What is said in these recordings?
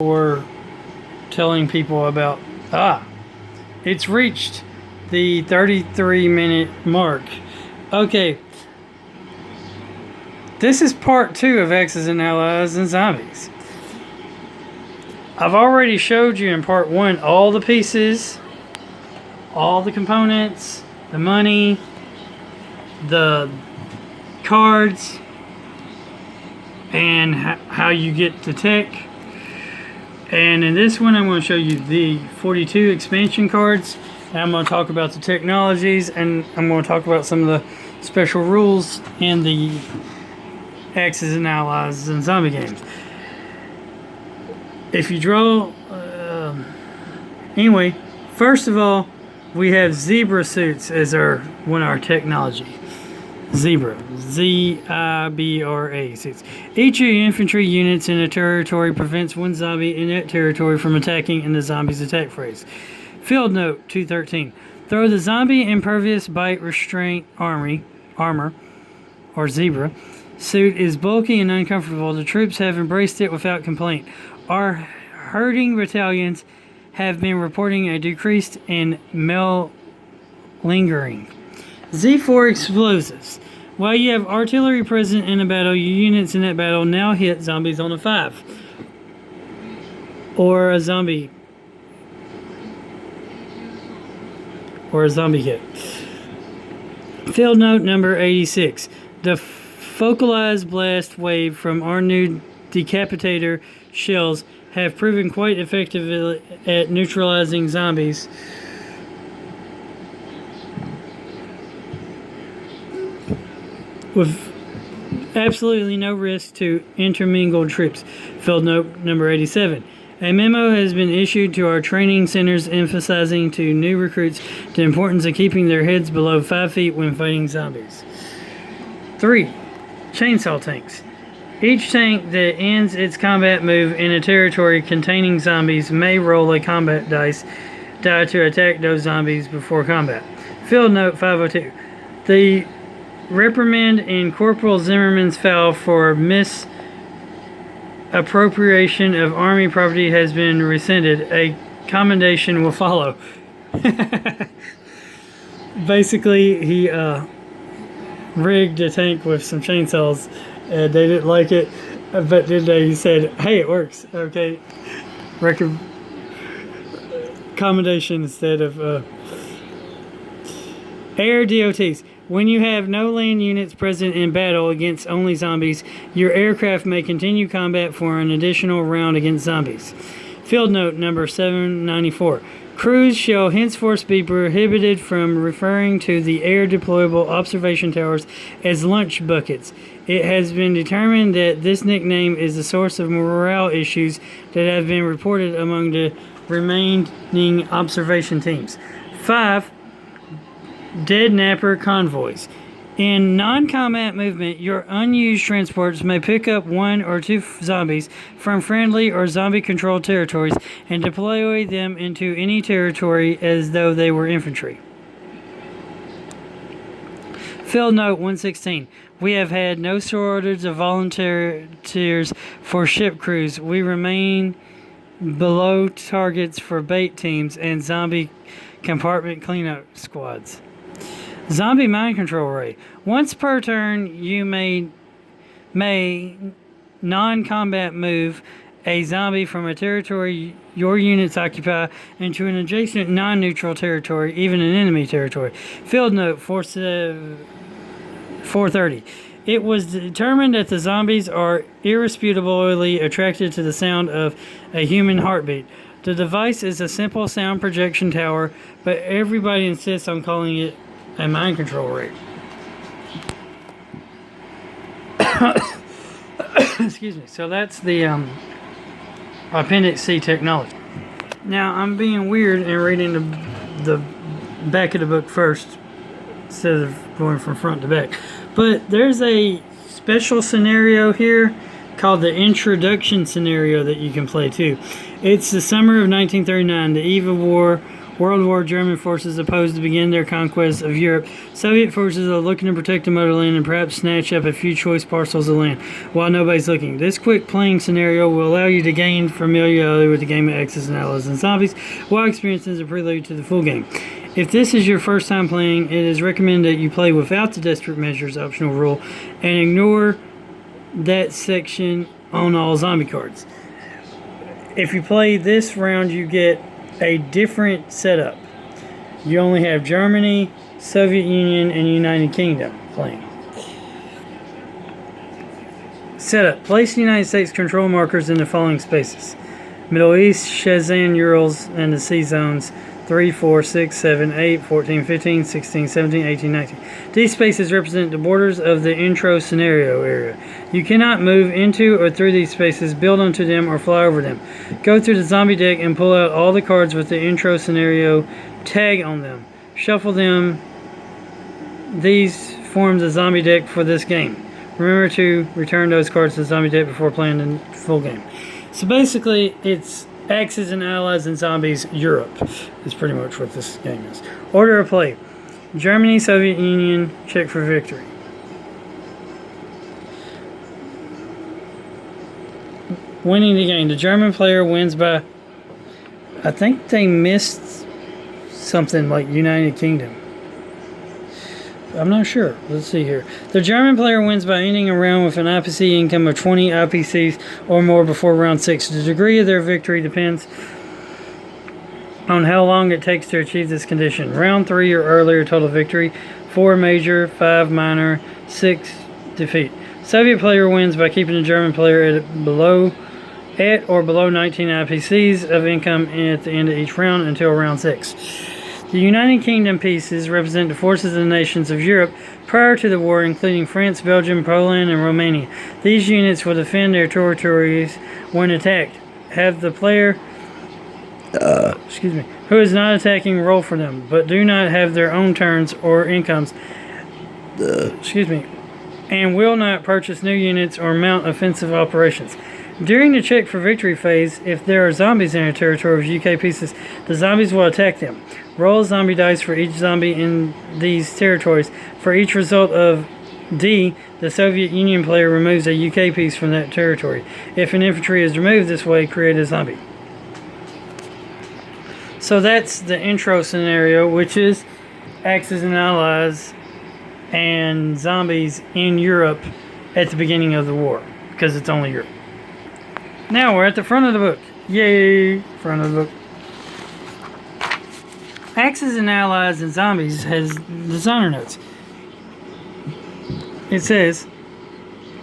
for telling people about it's reached the 33-minute mark. Okay, this is part 2 of X's and Allies and Zombies. I've already showed you in part 1 all the pieces, all the components, the money, the cards, and how you get the tech. And in this one, I'm going to show you the 42 expansion cards. And I'm going to talk about the technologies, and I'm going to talk about some of the special rules in the Axis and Allies and zombie games. If you draw... anyway, first of all, we have zebra suits as one of our technology. Zebra. Z-I-B-R-A suits. Each of your infantry units in a territory prevents one zombie in that territory from attacking in the zombie's attack phase. Field note 213. Throw the zombie impervious bite restraint armor, or zebra, suit is bulky and uncomfortable. The troops have embraced it without complaint. Our herding battalions have been reporting a decrease in malingering. Z4 explosives. While you have artillery present in a battle, your units in that battle now hit zombies on a 5. Or a zombie hit. Field note number 86. The focalized blast wave from our new decapitator shells have proven quite effective at neutralizing zombies. With absolutely no risk to intermingled troops. Field note number 87. A memo has been issued to our training centers emphasizing to new recruits the importance of keeping their heads below 5 feet when fighting zombies. 3. Chainsaw tanks. Each tank that ends its combat move in a territory containing zombies may roll a combat die to attack those zombies before combat. Field note 502. The reprimand in Corporal Zimmerman's foul for misappropriation of Army property has been rescinded. A commendation will follow. Basically, he rigged a tank with some chainsaws, and they didn't like it, but then they said, hey, it works. Okay, commendation instead of air DOTs. When you have no land units present in battle against only zombies, your aircraft may continue combat for an additional round against zombies. Field note number 794. Crews shall henceforth be prohibited from referring to the air deployable observation towers as lunch buckets. It has been determined that this nickname is the source of morale issues that have been reported among the remaining observation teams. 5. Dead napper convoys. In non-combat movement, your unused transports may pick up 1 or 2 zombies from friendly or zombie-controlled territories and deploy them into any territory as though they were infantry. Field note 116. We have had no shortage of volunteers for ship crews. We remain below targets for bait teams and zombie compartment cleanup squads. Zombie mind control ray. Once per turn, you may non-combat move a zombie from a territory your units occupy into an adjacent non-neutral territory, even an enemy territory. Field note 430. It was determined that the zombies are irresputably attracted to the sound of a human heartbeat. The device is a simple sound projection tower, but everybody insists on calling it a mind control ray. Excuse me. So that's the Appendix C technology. Now I'm being weird and reading the back of the book first instead of going from front to back. But there's a special scenario here called the introduction scenario that you can play too. It's the summer of 1939, the eve of war, World War, German forces opposed to begin their conquest of Europe. Soviet forces are looking to protect the motherland and perhaps snatch up a few choice parcels of land while nobody's looking. This quick playing scenario will allow you to gain familiarity with the game of Axis and Allies and Zombies while experiencing a prelude to the full game. If this is your first time playing, it is recommended that you play without the Desperate Measures optional rule and ignore that section on all zombie cards. If you play this round, you get a different setup. You only have Germany, Soviet Union, and United Kingdom playing. Setup. Place the United States control markers in the following spaces: Middle East, Shazan, Urals, and the Sea Zones 3, 4, 6, 7, 8, 14, 15, 16, 17, 18, 19. These spaces represent the borders of the intro scenario area. You cannot move into or through these spaces, build onto them, or fly over them. Go through the zombie deck and pull out all the cards with the intro scenario tag on them. Shuffle them. These form the zombie deck for this game. Remember to return those cards to the zombie deck before playing the full game. So basically, it's Axis and Allies and Zombies Europe is pretty much what this game is. Order of play: Germany, Soviet Union, check for victory. Winning the game. The German player wins by, I think they missed something like United Kingdom. I'm not sure. Let's see here. The German player wins by ending a round with an IPC income of 20 IPCs or more before round 6. The degree of their victory depends on how long it takes to achieve this condition. Round 3 or earlier total victory, 4 major, 5 minor, 6 defeat. Soviet player wins by keeping the German player at or below 19 IPCs of income at the end of each round until round 6. The United Kingdom pieces represent the forces of the nations of Europe prior to the war, including France, Belgium, Poland, and Romania. These units will defend their territories when attacked. Have the player who is not attacking roll for them, but do not have their own turns or incomes and will not purchase new units or mount offensive operations. During the check for victory phase, if there are zombies in your territory with UK pieces, the zombies will attack them. Roll zombie dice for each zombie in these territories. For each result of D, the Soviet Union player removes a UK piece from that territory. If an infantry is removed this way, create a zombie. So that's the intro scenario, which is Axis and Allies and zombies in Europe at the beginning of the war, because it's only Europe. Now we're at the front of the book. Yay! Front of the book. Axis and Allies and Zombies has designer notes. It says,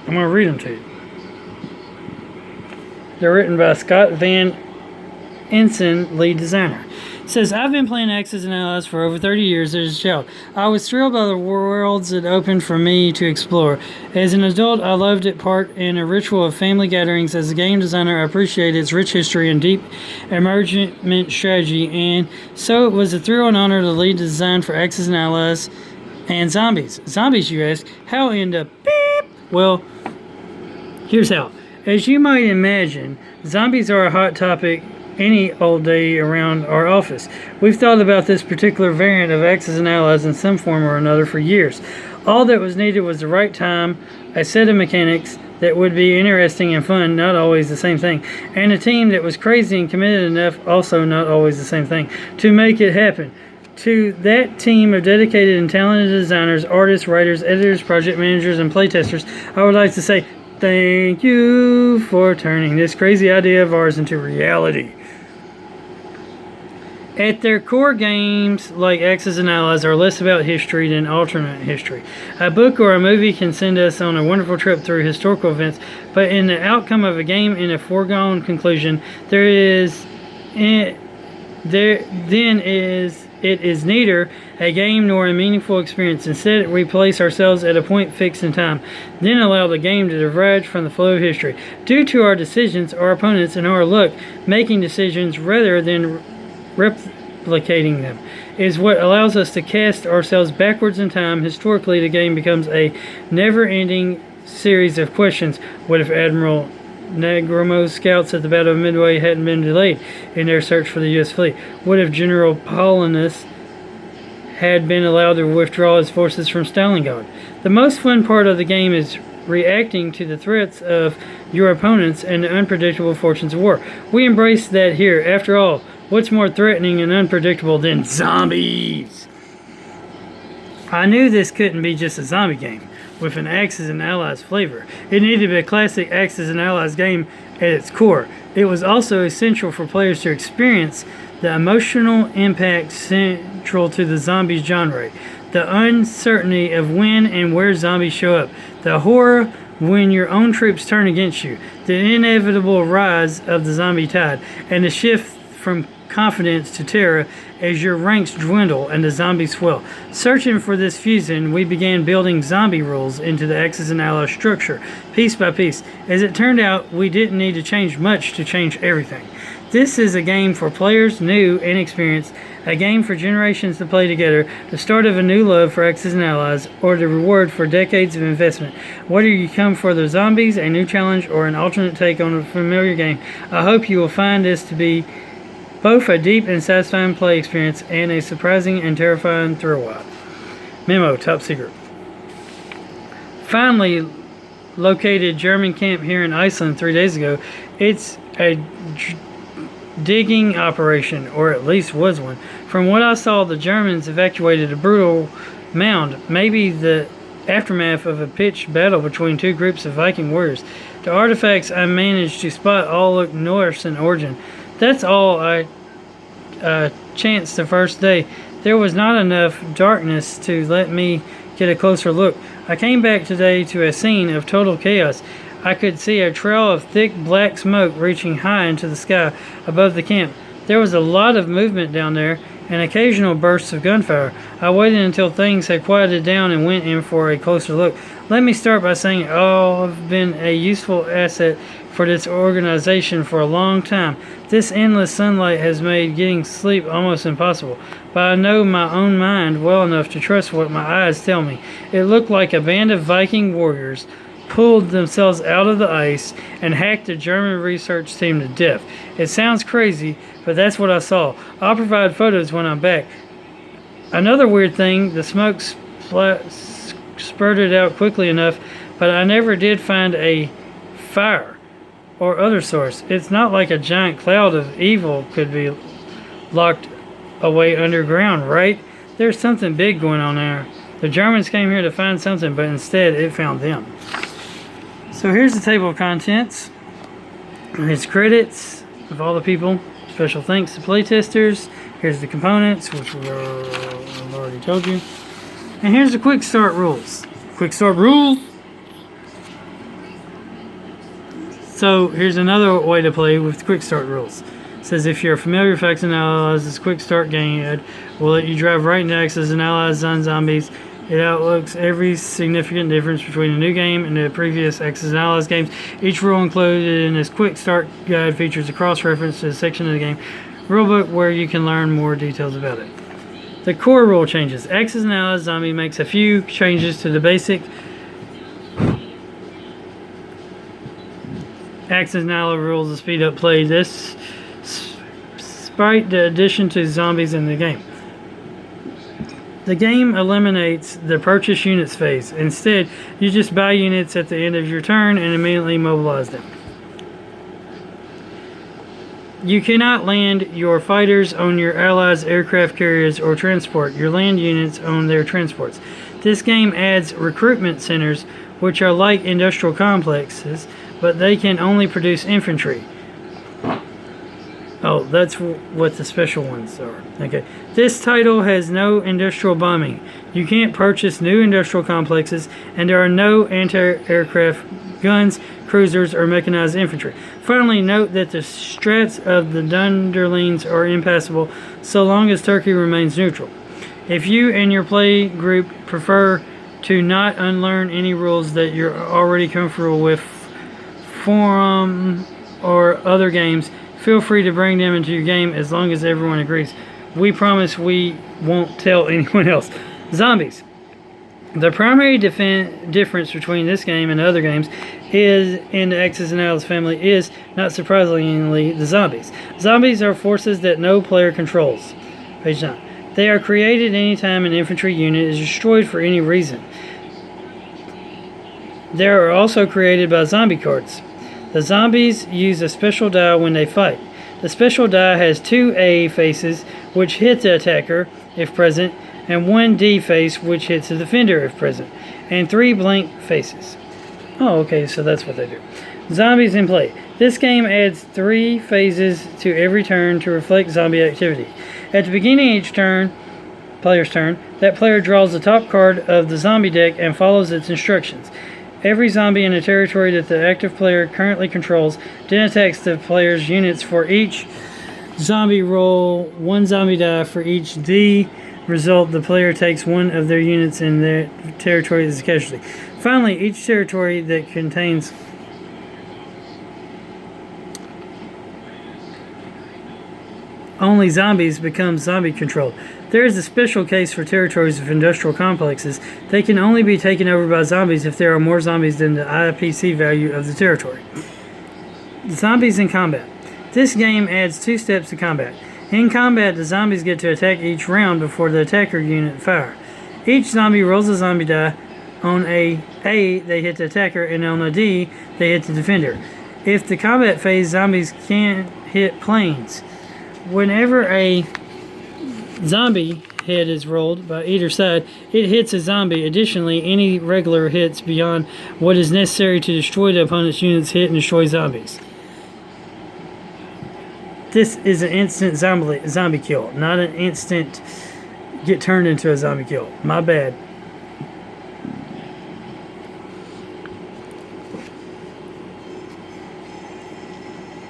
I'm going to read them to you. They're written by Scott Van Ensign, lead designer. It says, I've been playing Axis and Allies for over 30 years as a child. I was thrilled by the worlds it opened for me to explore. As an adult, I loved it part in a ritual of family gatherings. As a game designer, I appreciate its rich history and deep emergent strategy, and so it was a thrill and honor to lead the design for Axis and Allies and Zombies. Zombies, you ask? How in the beep? Well, here's how. As you might imagine, zombies are a hot topic any old day around our office. We've thought about this particular variant of Axis and Allies in some form or another for years. All that was needed was the right time, a set of mechanics that would be interesting and fun, not always the same thing, and a team that was crazy and committed enough, also not always the same thing, to make it happen. To that team of dedicated and talented designers, artists, writers, editors, project managers, and playtesters, I would like to say thank you for turning this crazy idea of ours into reality. At their core, games like Axis and Allies are less about history than alternate history. A book or a movie can send us on a wonderful trip through historical events, but in the outcome of a game in a foregone conclusion, it is neither a game nor a meaningful experience. Instead, we place ourselves at a point fixed in time, then allow the game to diverge from the flow of history. Due to our decisions, our opponents, and our luck, making decisions rather than replicating them is what allows us to cast ourselves backwards in time. Historically, the game becomes a never-ending series of questions. What if Admiral Nagromo's scouts at the Battle of Midway hadn't been delayed in their search for the U.S. fleet? What if General Paulinus had been allowed to withdraw his forces from Stalingrad? The most fun part of the game is reacting to the threats of your opponents and the unpredictable fortunes of war. We embrace that here. After all, what's more threatening and unpredictable than zombies? I knew this couldn't be just a zombie game with an Axis and Allies flavor. It needed to be a classic Axis and Allies game at its core. It was also essential for players to experience the emotional impact central to the zombies genre, the uncertainty of when and where zombies show up, the horror when your own troops turn against you, the inevitable rise of the zombie tide, and the shift from confidence to terror as your ranks dwindle and the zombies swell. Searching for this fusion, we began building zombie rules into the Axis and Allies structure, piece by piece. As it turned out, we didn't need to change much to change everything. This is a game for players new and experienced, a game for generations to play together, the start of a new love for Axis and Allies, or the reward for decades of investment. Whether you come for the zombies, a new challenge, or an alternate take on a familiar game, I hope you will find this to be both a deep and satisfying play experience and a surprising and terrifying thrill ride. Memo, top secret. Finally located German camp here in Iceland 3 days ago. It's a digging operation, or at least was one. From what I saw, the Germans evacuated a brutal mound, maybe the aftermath of a pitched battle between two groups of Viking warriors. The artifacts I managed to spot all look Norse in origin. That's all I chanced the first day. There was not enough darkness to let me get a closer look. I came back today to a scene of total chaos. I could see a trail of thick black smoke reaching high into the sky above the camp. There was a lot of movement down there and occasional bursts of gunfire. I waited until things had quieted down and went in for a closer look. Let me start by saying I've been a useful asset for this organization for a long time. This endless sunlight has made getting sleep almost impossible, but I know my own mind well enough to trust what my eyes tell me. It looked like a band of Viking warriors pulled themselves out of the ice and hacked the German research team to death. It sounds crazy, but that's what I saw. I'll provide photos when I'm back. Another weird thing, the smoke spurted out quickly enough, but I never did find a fire or other source. It's not like a giant cloud of evil could be locked away underground, right? There's something big going on there. The Germans came here to find something, but instead it found them. So here's the table of contents. Here's credits of all the people. Special thanks to playtesters. Here's the components, which I've already told you. And here's the quick start rules. Quick start rules. So here's another way to play with quick start rules. It says if you're familiar with Axis and Allies, this quick start game guide will let you drive right into Axis and Allies on zombies. It outlooks every significant difference between the new game and the previous Axis and Allies games. Each rule included in this quick start guide features a cross-reference to a section of the game rulebook where you can learn more details about it. The core rule changes. Axis and Allies Zombie makes a few changes to the basic Axis and Allies rules to speed up play. This despite the addition to zombies in the game. The game eliminates the purchase units phase. Instead, you just buy units at the end of your turn and immediately mobilize them. You cannot land your fighters on your allies' aircraft carriers or transport your land units on their transports. This game adds recruitment centers, which are like industrial complexes, but they can only produce infantry. Oh, that's what the special ones are. Okay. This title has no industrial bombing. You can't purchase new industrial complexes, and there are no anti-aircraft guns, cruisers, or mechanized infantry. Finally, note that the strats of the Dunderlings are impassable so long as Turkey remains neutral. If you and your play group prefer to not unlearn any rules that you're already comfortable with from or other games, feel free to bring them into your game as long as everyone agrees. We promise we won't tell anyone else. Zombies. The primary difference between this game and other games is in the X's and Allies family is, not surprisingly, the zombies. Zombies are forces that no player controls. Page 9. They are created anytime an infantry unit is destroyed for any reason. They are also created by zombie cards. The zombies use a special die when they fight. The special die has 2 A faces, which hit the attacker, if present, and 1 D face, which hits the defender, if present, and 3 blank faces. Oh, okay, so that's what they do. Zombies in play. This game adds 3 phases to every turn to reflect zombie activity. At the beginning of each player's turn, that player draws the top card of the zombie deck and follows its instructions. Every zombie in a territory that the active player currently controls then attacks the player's units. For each zombie roll 1 zombie die. For each D result, the player takes 1 of their units in their territory as a casualty. Finally, each territory that contains only zombies becomes zombie controlled. There is a special case for territories of industrial complexes. They can only be taken over by zombies if there are more zombies than the IPC value of the territory. Zombies in combat. This game adds 2 steps to combat. In combat, the zombies get to attack each round before the attacker unit fire. Each zombie rolls a zombie die. On a they hit the attacker, and on a D, they hit the defender. If the combat phase, zombies can't hit planes. Whenever a zombie head is rolled by either side, it hits a zombie. Additionally, any regular hits beyond what is necessary to destroy the opponent's units hit and destroy zombies. This is an instant zombie kill, not an instant get turned into a zombie kill. My bad.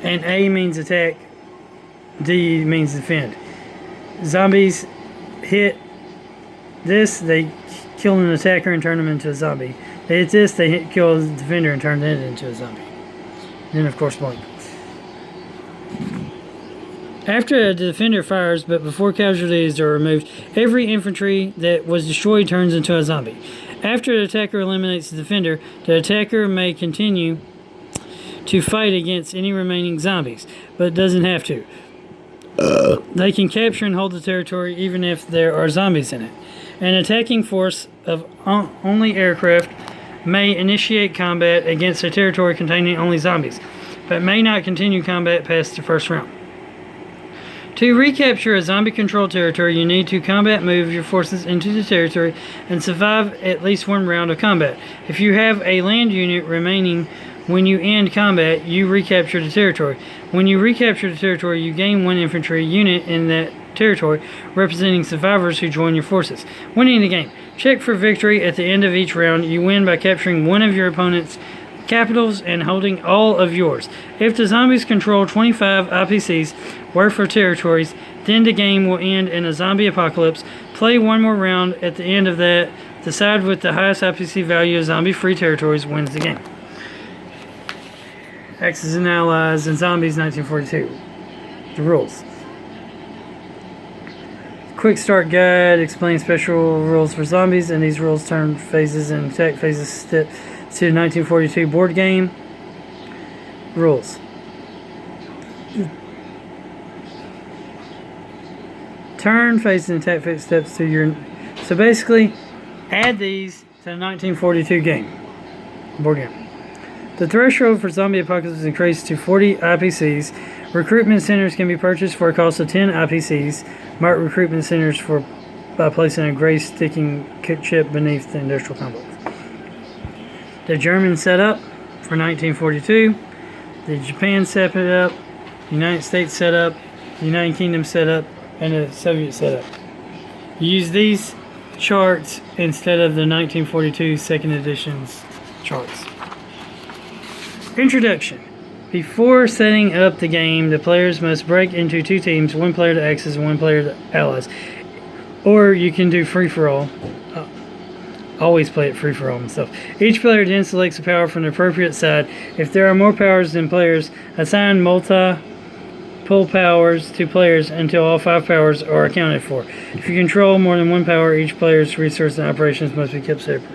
And A means attack, D means defend. Zombies hit this, they kill an attacker and turn them into a zombie. They hit this, they kill the defender and turn it into a zombie. Then, of course, blank. After the defender fires, but before casualties are removed, every infantry that was destroyed turns into a zombie. After the attacker eliminates the defender, the attacker may continue to fight against any remaining zombies, but doesn't have to. They can capture and hold the territory even if there are zombies in it. An attacking force of only aircraft may initiate combat against a territory containing only zombies, but may not continue combat past the first round. To recapture a zombie-controlled territory, you need to combat move your forces into the territory and survive at least 1 round of combat. If you have a land unit remaining when you end combat, you recapture the territory. When you recapture the territory, you gain 1 infantry unit in that territory, representing survivors who join your forces. Winning the game. Check for victory at the end of each round. You win by capturing 1 of your opponent's capitals and holding all of yours. If the zombies control 25 IPCs worth of territories, then the game will end in a zombie apocalypse. Play 1 more round. At the end of that, the side with the highest IPC value of zombie-free territories wins the game. Axis and Allies and Zombies 1942. The rules. Quick start guide explains special rules for zombies, and these rules turn phases and attack phases step to 1942 board game. Rules. Turn phases and attack phase steps to your... So basically, add these to the 1942 game. Board game. The threshold for zombie apocalypse is increased to 40 IPCs. Recruitment centers can be purchased for a cost of 10 IPCs. Mark recruitment centers by placing a gray sticking chip beneath the industrial complex. The Germans set up for 1942. The Japan set it up. The United States set up. The United Kingdom set up. And the Soviet set up. Use these charts instead of the 1942 second edition's charts. Introduction. Before setting up the game, the players must break into 2 teams, 1 player to Axis and 1 player to Allies. Or you can do free-for-all. Always play it free-for-all and stuff. Each player then selects a power from the appropriate side. If there are more powers than players, assign multiple powers to players until all 5 powers are accounted for. If you control more than 1 power, each player's resources and operations must be kept separate.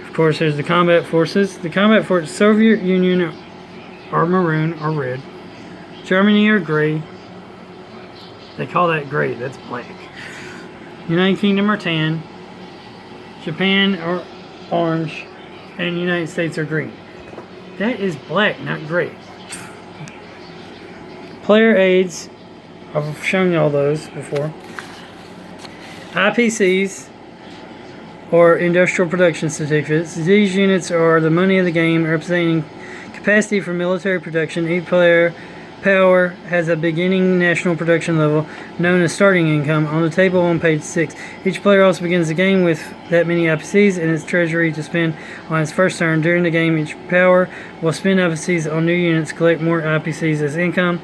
Of course, there's the combat forces. The combat forces, Soviet Union are maroon or red. Germany are gray. They call that gray, that's black. United Kingdom are tan. Japan are orange. And United States are green. That is black, not gray. Player aids, I've shown you all those before. IPCs, or Industrial Production Certificates. These units are the money of the game, representing capacity for military production. Each player power has a beginning national production level, known as starting income, on the table on page 6. Each player also begins the game with that many IPCs in its treasury to spend on its first turn. During the game, each power will spend IPCs on new units, collect more IPCs as income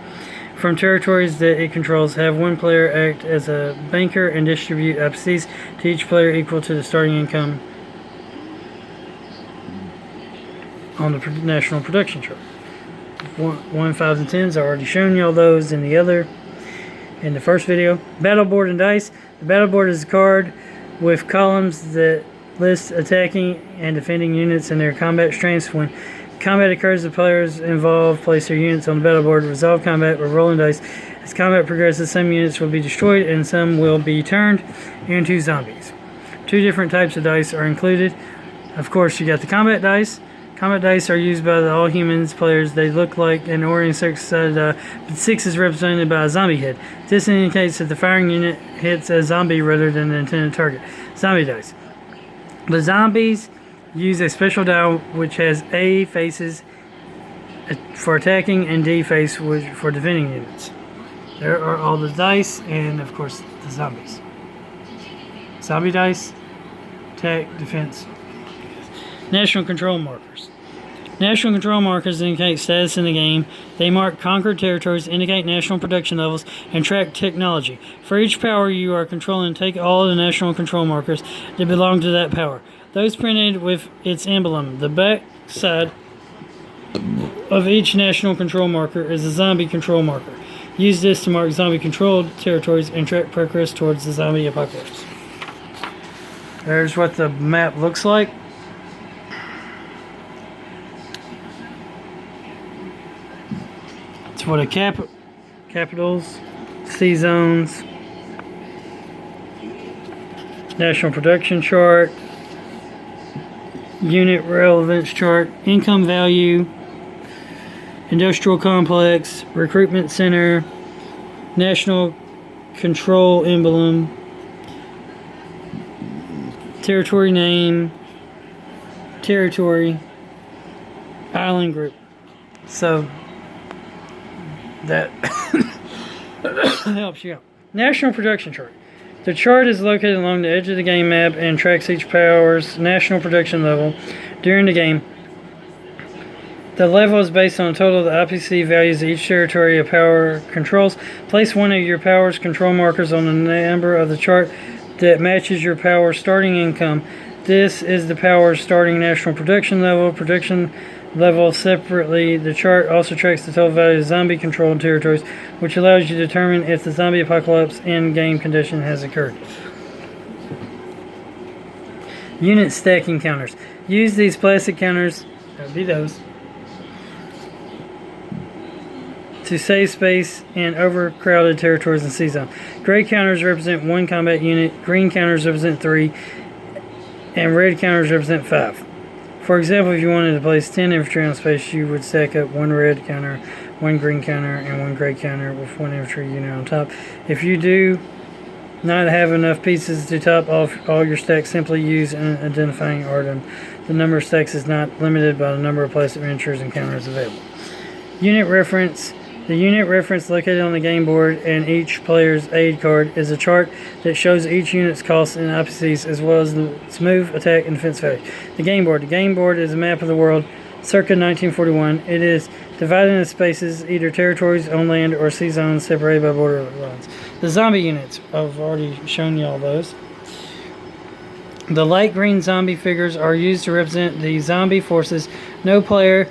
from territories that it controls. Have one player act as a banker and distribute IPCs to each player equal to the starting income on the national production chart. 1, 5, and 10s. I already shown you all those in the first video. Battle board and dice. The battle board is a card with columns that list attacking and defending units and their combat strengths. When combat occurs, the players involved place their units on the battle board. Resolve combat with rolling dice. As combat progresses, some units will be destroyed and some will be turned into zombies. 2 different types of dice are included. Of course, you got the combat dice. Combat dice are used by the all humans players. They look like an oriented circle, but 6 is represented by a zombie head. This indicates that the firing unit hits a zombie rather than the intended target. Zombie dice. The zombies use a special die which has A faces for attacking and D face for defending units. There are all the dice and, of course, the zombies. Zombie dice, attack, defense. National control markers. National control markers indicate status in the game. They mark conquered territories, indicate national production levels, and track technology. For each power you are controlling, take all the national control markers that belong to that power. Those printed with its emblem. The back side of each national control marker is a zombie control marker. Use this to mark zombie controlled territories and track progress towards the zombie apocalypse. There's what the map looks like. It's what a capitals, C zones, national production chart, unit relevance chart, income value, industrial complex, recruitment center, national control emblem, territory name, territory, island group. So that helps you out. National production chart. The chart is located along the edge of the game map and tracks each power's national production level during the game. The level is based on a total of the IPC values of each territory a power controls. Place one of your power's control markers on the number of the chart that matches your power's starting income. This is the power's starting national production level. Production level separately. The chart also tracks the total value of zombie controlled territories, which allows you to determine if the zombie apocalypse end game condition has occurred. Unit stacking counters. Use these plastic counters, that would be those, to save space in overcrowded territories and C-zone. Gray counters represent 1 combat unit, green counters represent 3, and red counters represent 5. For example, if you wanted to place 10 infantry on space, you would stack up 1 red counter, 1 green counter, and 1 gray counter with 1 infantry unit on top. If you do not have enough pieces to top off all your stacks, simply use an identifying item. The number of stacks is not limited by the number of plastic miniatures and counters available. Unit reference. The unit reference located on the game board and each player's aid card is a chart that shows each unit's costs and IPCs as well as its move, attack, and defense value. The game board. The game board is a map of the world circa 1941. It is divided into spaces, either territories on land or sea zones separated by border lines. The zombie units. I've already shown you all those. The light green zombie figures are used to represent the zombie forces. No player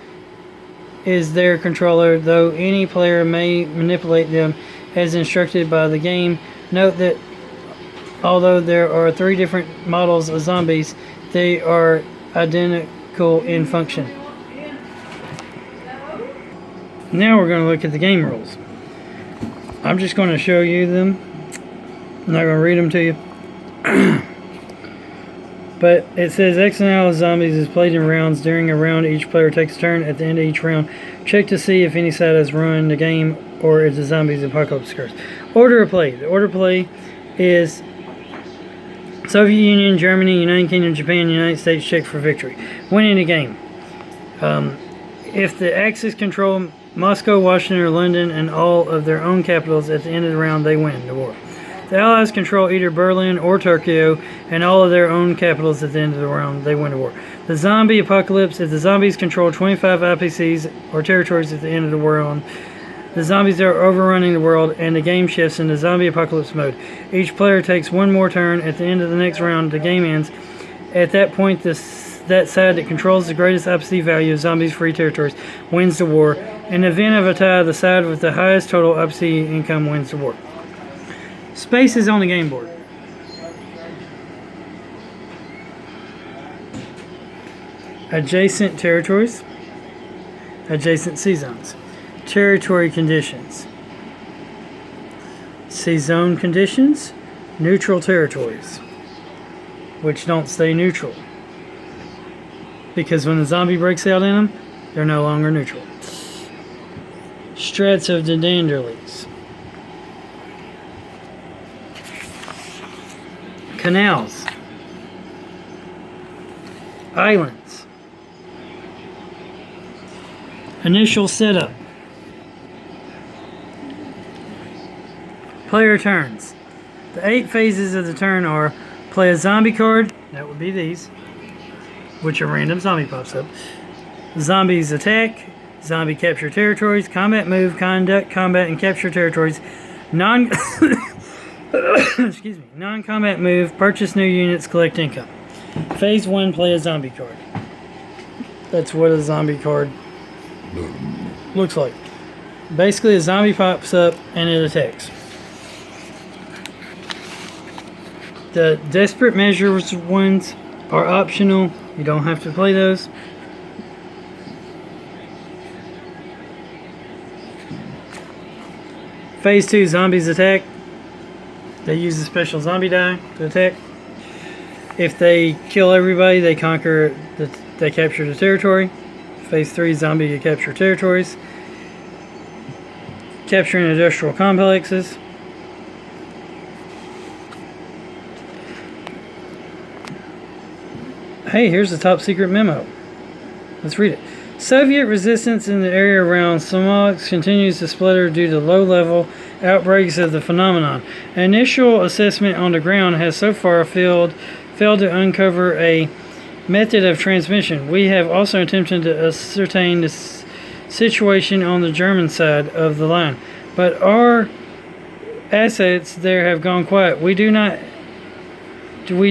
is their controller, though any player may manipulate them as instructed by the game. Note that although there are 3 different models of zombies, they are identical in function. Now we're going to look at the game rules. I'm just going to show you them. I'm not going to read them to you. But it says X amount of zombies is played in rounds. During a round, each player takes a turn. At the end of each round, check to see if any side has ruined the game or if the zombies apocalypse occurs. Order of play. The order of play is Soviet Union, Germany, United Kingdom, Japan, United States check for victory. Winning the game. If the Axis control Moscow, Washington, or London and all of their own capitals at the end of the round, they win the war. The Allies control either Berlin or Tokyo and all of their own capitals at the end of the round, they win the war. The zombie apocalypse, if the zombies control 25 IPCs or territories at the end of the round, the zombies are overrunning the world and the game shifts into zombie apocalypse mode. Each player takes one more turn. At the end of the next round, the game ends. At that point, that side that controls the greatest IPC value of zombies-free territories wins the war. In the event of a tie, the side with the highest total IPC income wins the war. Spaces on the game board. Adjacent territories. Adjacent sea zones. Territory conditions. Sea zone conditions. Neutral territories, which don't stay neutral. Because when the zombie breaks out in them, they're no longer neutral. Strats of the Danderlies. Canals. Islands. Initial setup. Player turns. The 8 phases of the turn are play a zombie card, that would be these, which a random zombie pops up. Zombies attack, zombie capture territories, combat move, conduct combat and capture territories, excuse me, non-combat move, purchase new units, collect income. Phase 1, play a zombie card. That's what a zombie card looks like. Basically, a zombie pops up and it attacks. The desperate measures ones are optional. You don't have to play those. Phase 2, zombies attack. They use a special zombie die to attack. If they kill everybody, they capture the territory. Phase 3, zombie capture territories. Capturing industrial complexes. Hey, here's the top secret memo. Let's read it. Soviet resistance in the area around Smolensk continues to splutter due to low-level outbreaks of the phenomenon. Initial assessment on the ground has so far failed to uncover a method of transmission. We have also attempted to ascertain the situation on the German side of the line, but our assets there have gone quiet. We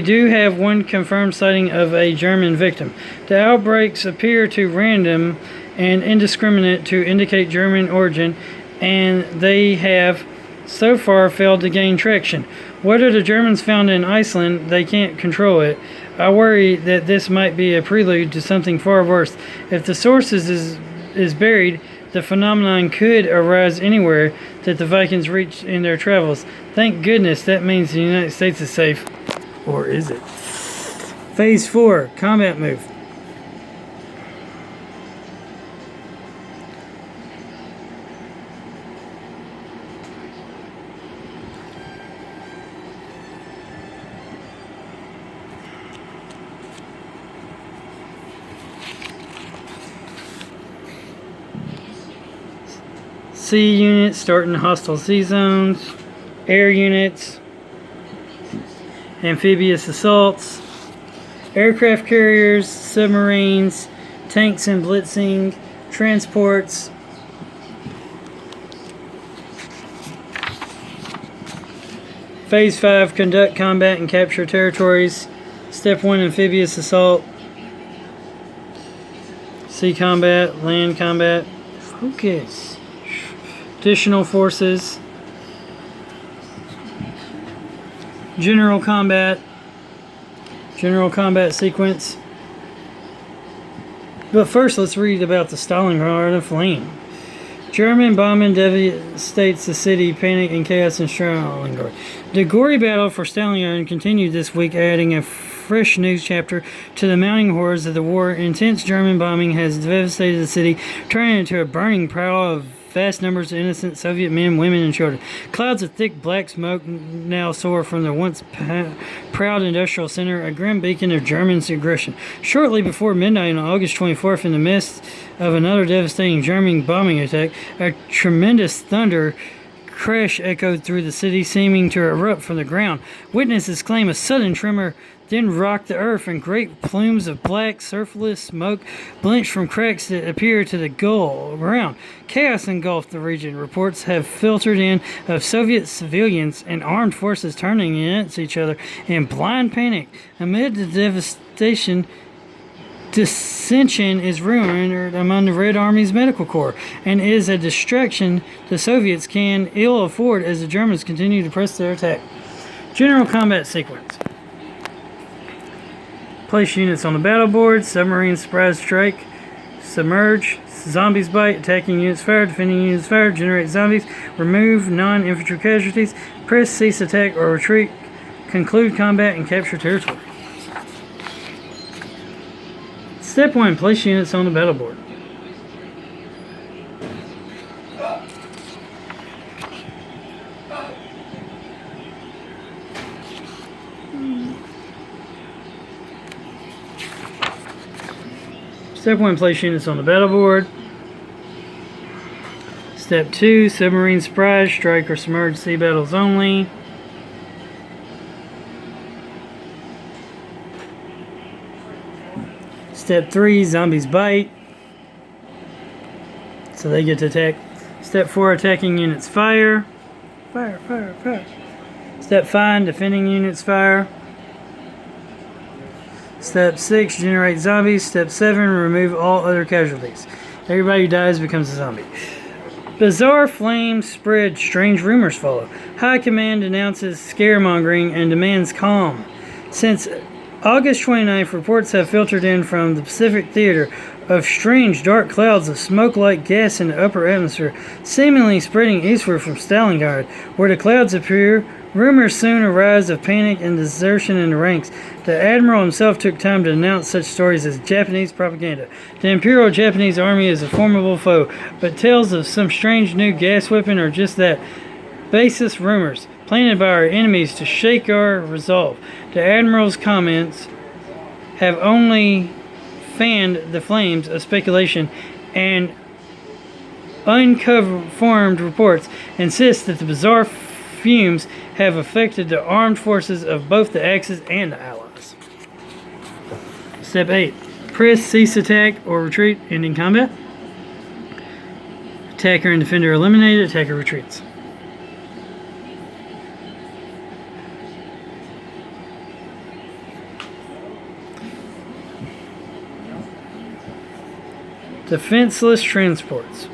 do have one confirmed sighting of a German victim. The outbreaks appear too random and indiscriminate to indicate German origin, and they have so far failed to gain traction. Whether the Germans found in Iceland, they can't control it. I worry that this might be a prelude to something far worse. If the source is buried, the phenomenon could arise anywhere that the Vikings reached in their travels. Thank goodness, that means the United States is safe. Or is it? Phase 4, combat move. Sea units starting hostile sea zones. Air units. Amphibious assaults, aircraft carriers, submarines, tanks and blitzing, transports, Phase 5, conduct combat and capture territories. Step 1, amphibious assault, sea combat, land combat, focus, additional forces, general combat sequence, But first, let's read about the Stalingrad aflame. German bombing devastates the city, panic and chaos in Stalingrad. The gory battle for Stalingrad continued this week, adding a fresh news chapter to the mounting horrors of the war. Intense German bombing has devastated the city, turning it into a burning pile of vast numbers of innocent Soviet men, women, and children. Clouds of thick black smoke now soar from the once proud industrial center, a grim beacon of German aggression. Shortly before midnight on August 24th, in the midst of another devastating German bombing attack, a tremendous thunder crash echoed through the city, seeming to erupt from the ground. Witnesses claim a sudden tremor then rocked the earth, and great plumes of black, surface smoke blenched from cracks that appeared to the ground. Chaos engulfed the region. Reports have filtered in of Soviet civilians and armed forces turning against each other in blind panic. Amid the devastation, dissension is rumored among the Red Army's medical corps, and is a distraction the Soviets can ill afford as the Germans continue to press their attack. General combat sequence. Place units on the battle board. Submarine surprise strike. Submerge. Zombies bite. Attacking units fire. Defending units fire. Generate zombies. Remove non-infantry casualties. Press cease attack or retreat. Conclude combat and capture territory. Step 1. Place units on the battle board. Step 1. Place units on the battle board. Step 2. Submarine surprise, strike, or submerge sea battles only. Step 3. Zombies bite, so they get to attack. Step 4. Attacking units fire. Fire, fire, fire. Step 5. Defending units fire. Step 6, generate zombies. Step 7, remove all other casualties. Everybody who dies becomes a zombie. Bizarre flames spread, strange rumors follow. High Command announces scaremongering and demands calm. Since August 29th, reports have filtered in from the Pacific Theater of strange dark clouds of smoke-like gas in the upper atmosphere, seemingly spreading eastward from Stalingrad. Where the clouds appear, rumors soon arise of panic and desertion in the ranks. The Admiral himself took time to announce such stories as Japanese propaganda. The Imperial Japanese Army is a formidable foe, but tales of some strange new gas weapon are just that, baseless rumors, planted by our enemies to shake our resolve. The Admiral's comments have only fanned the flames of speculation, and unconfirmed reports insist that the bizarre fumes have affected the armed forces of both the Axis and the Allies. Step 8. Press cease attack or retreat, ending combat. Attacker and defender eliminated. Attacker retreats. Defenseless transports.